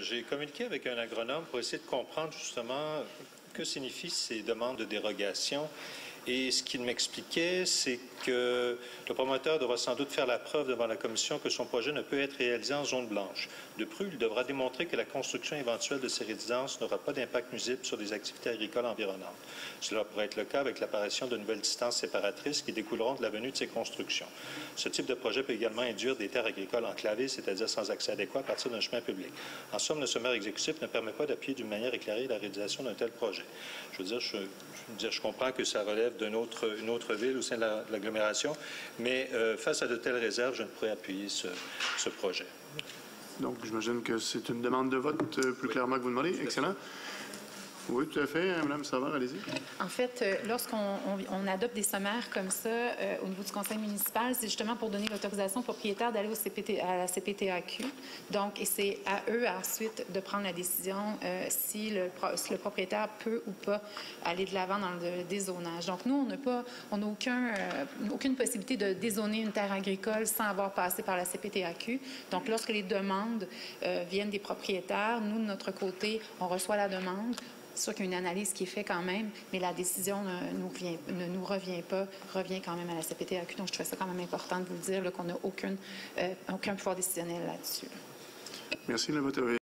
J'ai communiqué avec un agronome pour essayer de comprendre justement que signifient ces demandes de dérogation. Et ce qu'il m'expliquait, c'est que le promoteur devra sans doute faire la preuve devant la commission que son projet ne peut être réalisé en zone blanche. De plus, il devra démontrer que la construction éventuelle de ces résidences n'aura pas d'impact nuisible sur les activités agricoles environnantes. Cela pourrait être le cas avec l'apparition de nouvelles distances séparatrices qui découleront de la venue de ces constructions. Ce type de projet peut également induire des terres agricoles enclavées, c'est-à-dire sans accès adéquat à partir d'un chemin public. En somme, le sommaire exécutif ne permet pas d'appuyer d'une manière éclairée la réalisation d'un tel projet. Je comprends que ça relève d'une autre ville au sein de l'agglomération, mais face à de telles réserves, je ne pourrais appuyer ce projet. Donc, j'imagine que c'est une demande de vote plus clairement que vous demandez. Excellent. Oui, tout à fait. Mme Savard, allez-y. En fait, lorsqu'on adopte des sommaires comme ça au niveau du conseil municipal, c'est justement pour donner l'autorisation aux propriétaires d'aller à la CPTAQ. Donc, et c'est à eux ensuite de prendre la décision si le propriétaire peut ou pas aller de l'avant dans le dézonage. Donc, nous, on n'a aucune possibilité de dézoner une terre agricole sans avoir passé par la CPTAQ. Donc, lorsque les demandes viennent des propriétaires, nous, de notre côté, on reçoit la demande. C'est sûr qu'il y a une analyse qui est faite quand même, mais la décision ne nous revient pas, revient quand même à la CPTAQ. Donc, je trouvais ça quand même important de vous le dire qu'on n'a aucun pouvoir décisionnel là-dessus. Merci. Le vote est